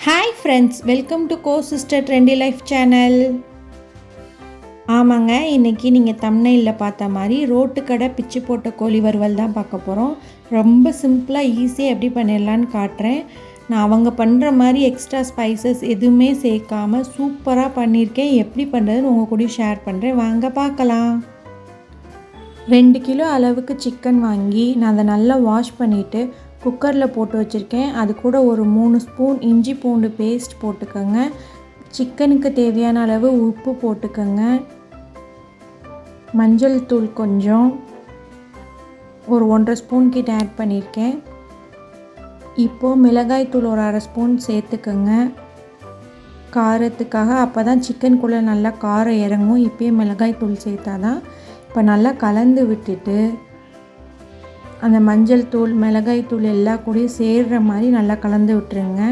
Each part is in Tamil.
Hi friends, welcome to co sister trendy life channel. ஆமாங்க, இன்றைக்கி நீங்கள் தம்ப்நெயிலில் பார்த்த மாதிரி ரோட்டு கடை பிச்சு போட்ட கோழி வறுவல் தான் பார்க்க போகிறோம். ரொம்ப சிம்பிளாக ஈஸியாக எப்படி பண்ணிடலான்னு காட்டுறேன். நான் அவங்க பண்ணுற மாதிரி எக்ஸ்ட்ரா ஸ்பைசஸ் எதுவுமே சேர்க்காமல் சூப்பராக பண்ணியிருக்கேன். எப்படி பண்ணுறதுன்னு உங்கள் கூட ஷேர் பண்ணுறேன், வாங்க பார்க்கலாம். 2 கிலோ அளவுக்கு சிக்கன் வாங்கி நான் அதை நல்லா வாஷ் பண்ணிவிட்டு குக்கரில் போட்டு வச்சுருக்கேன். அது கூட ஒரு 3 ஸ்பூன் இஞ்சி பூண்டு பேஸ்ட் போட்டுக்கோங்க. சிக்கனுக்கு தேவையான அளவு உப்பு போட்டுக்கோங்க. மஞ்சள் தூள் கொஞ்சம், ஒரு 1.5 ஸ்பூன் கிட்ட ஆட் பண்ணியிருக்கேன். இப்போது மிளகாய் தூள் ஒரு 1/2 ஸ்பூன் சேர்த்துக்கோங்க காரத்துக்காக. அப்போ தான் சிக்கனுக்குள்ளே நல்லா காரம் இறங்கும். இப்போயே மிளகாய் தூள் சேர்த்தா தான். இப்போ நல்லா கலந்து விட்டுட்டு அந்த மஞ்சள் தூள் மிளகாய் தூள் எல்லாம் கூடயும் சேர்கிற மாதிரி நல்லா கலந்து விட்டுருங்க.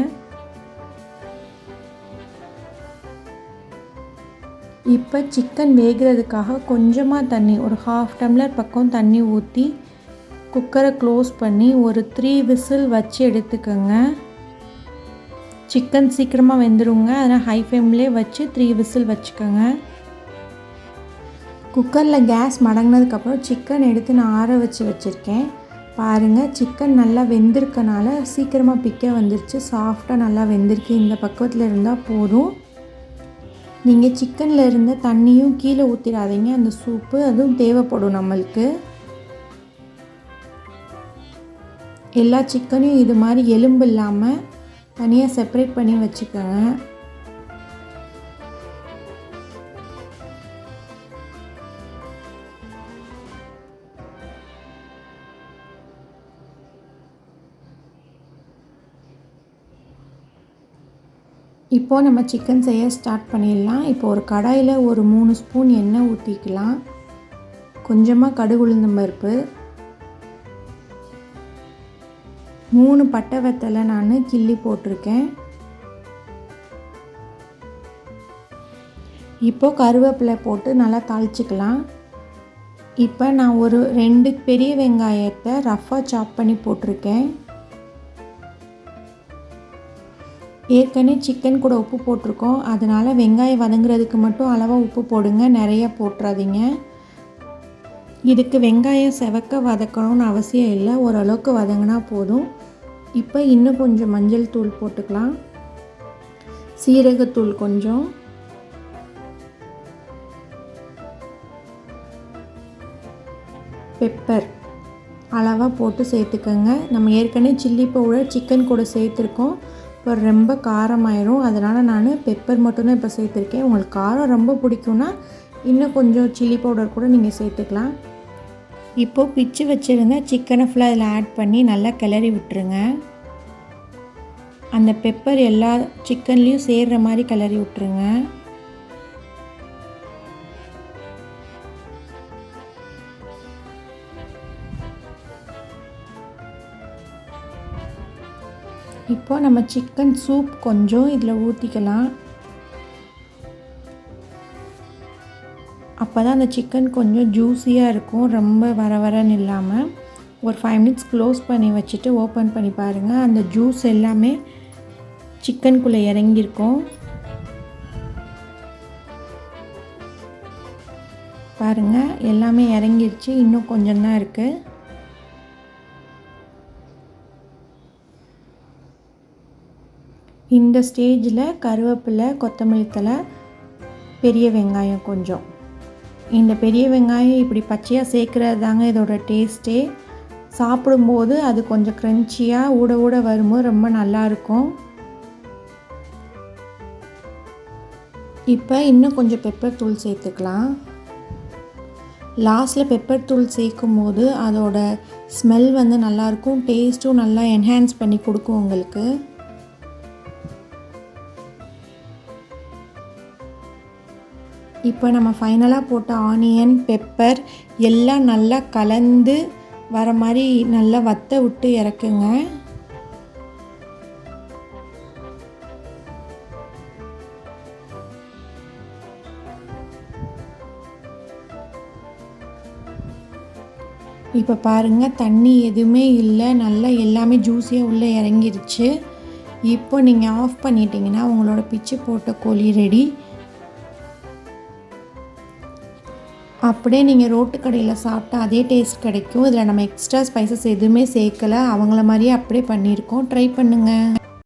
இப்போ சிக்கன் வேகிறதுக்காக கொஞ்சமாக தண்ணி, ஒரு 1/2 டம்ளர் பக்கம் தண்ணி ஊற்றி குக்கரை க்ளோஸ் பண்ணி ஒரு 3 விசில் வச்சு எடுத்துக்கோங்க. சிக்கன் சீக்கிரமாக வெந்துடுங்க, அதனால் ஹை ஃப்ளேம்லேயே வச்சு 3 விசில் வச்சுக்கோங்க. குக்கரில் கேஸ் மடங்கினதுக்கப்புறம் சிக்கன் எடுத்து நான் ஆற வச்சுருக்கேன். பாருங்கள், சிக்கன் நல்லா வெந்திருக்கனால சீக்கிரமாக பிக்க வந்துருச்சு. சாஃப்டாக நல்லா வெந்திருக்கு. இந்த பக்கத்தில் இருந்தால் போதும். நீங்கள் சிக்கனில் இருந்த தண்ணியும் கீழே ஊற்றிடாதீங்க, அந்த சூப்பு அதுவும் தேவைப்படும் நம்மளுக்கு. எல்லா சிக்கனையும் இது மாதிரி எலும்பு இல்லாமல் தனியாக செப்பரேட் பண்ணி வச்சுக்கோங்க. இப்போது நம்ம சிக்கன் செய்ய ஸ்டார்ட் பண்ணிடலாம். இப்போ ஒரு கடாயில் ஒரு 3 ஸ்பூன் எண்ணெய் ஊற்றிக்கலாம். கொஞ்சமாக கடுகு உளுந்தம் பருப்பு, 3 பட்டை வெத்தலை நான் கிள்ளி போட்டிருக்கேன். இப்போது கருவேப்பிலை போட்டு நல்லா தாளிச்சிக்கலாம். இப்போ நான் ஒரு 2 பெரிய வெங்காயத்தை ரஃப்பாக சாப் பண்ணி போட்டிருக்கேன். ஏற்கனவே சிக்கன் கூட உப்பு போட்டிருக்கோம், அதனால் வெங்காயம் வதங்குறதுக்கு மட்டும் அளவாக உப்பு போடுங்க, நிறைய போட்டுறாதீங்க. இதுக்கு வெங்காயம் செவக்க வதக்கணும்னு அவசியம் இல்லை, ஓரளவுக்கு வதங்கினா போதும். இப்போ இன்னும் கொஞ்சம் மஞ்சள் தூள் போட்டுக்கலாம், சீரகத்தூள் கொஞ்சம், பெப்பர் அளவாக போட்டு சேர்த்துக்கோங்க. நம்ம ஏற்கனவே சில்லி பவுடர் சிக்கன் கூட சேர்த்துருக்கோம், இப்போ ரொம்ப காரமாயிரும், அதனால் நான் பெப்பர் மட்டும்தான் இப்போ சேர்த்துருக்கேன். உங்களுக்கு காரம் ரொம்ப பிடிக்கும்னா இன்னும் கொஞ்சம் சில்லி பவுடர் கூட நீங்கள் சேர்த்துக்கலாம். இப்போது பிச்சு வச்சுருங்க சிக்கனை ஃபுல்லாக இதில் ஆட் பண்ணி நல்லா கிளறி விட்டுருங்க. அந்த பெப்பர் எல்லா சிக்கன்லேயும் சேர்கிற மாதிரி கிளறி விட்டுருங்க. இப்போ நம்ம சிக்கன் சூப் கொஞ்சம் இதில் ஊற்றிக்கலாம். அப்போ தான் அந்த சிக்கன் கொஞ்சம் ஜூஸியாக இருக்கும், ரொம்ப வர வரன்னு இல்லாமல். ஒரு 5 மினிட்ஸ் க்ளோஸ் பண்ணி வச்சுட்டு ஓப்பன் பண்ணி பாருங்கள். அந்த ஜூஸ் எல்லாமே சிக்கனுக்குள்ளே இறங்கியிருக்கும். பாருங்கள், எல்லாமே இறங்கிருச்சு, இன்னும் கொஞ்சம் தான் இருக்குது. இந்த ஸ்டேஜில் கருவேப்பிலை, கொத்தமல்லி தழை, பெரிய வெங்காயம் கொஞ்சம். இந்த பெரிய வெங்காயம் இப்படி பச்சையாக சேர்க்குறது தாங்க இதோட டேஸ்ட்டே. சாப்பிடும்போது அது கொஞ்சம் க்ரன்ச்சியாக ஊட ஊட வரும்போது ரொம்ப நல்லாயிருக்கும். இப்போ இன்னும் கொஞ்சம் பெப்பர் தூள் சேர்த்துக்கலாம். லாஸ்ட்டில் பெப்பர் தூள் சேர்க்கும் போது அதோட ஸ்மெல் வந்து நல்லாயிருக்கும், டேஸ்ட்டும் நல்லா என்ஹான்ஸ் பண்ணி கொடுக்கும் உங்களுக்கு. இப்போ நம்ம ஃபைனலாக போட்ட ஆனியன், பெப்பர் எல்லாம் நல்லா கலந்து வர மாதிரி நல்லா வத்த விட்டு இறக்குங்க. இப்போ பாருங்கள், தண்ணி எதுவுமே இல்லை, நல்லா எல்லாமே ஜூஸியாக உள்ளே இறங்கிருச்சு. இப்போ நீங்கள் ஆஃப் பண்ணிட்டீங்கன்னா உங்களோட பிச்சு போட்ட கோழி ரெடி. அப்படியே நீங்கள் ரோட்டு கடையில் சாப்பிட்டா அதே டேஸ்ட் கிடைக்கும். இதில் நம்ம எக்ஸ்ட்ரா ஸ்பைசஸ் எதுவுமே சேர்க்கலை, அவங்கள மாதிரியே அப்படியே பண்ணியிருக்கோம். ட்ரை பண்ணுங்கள்.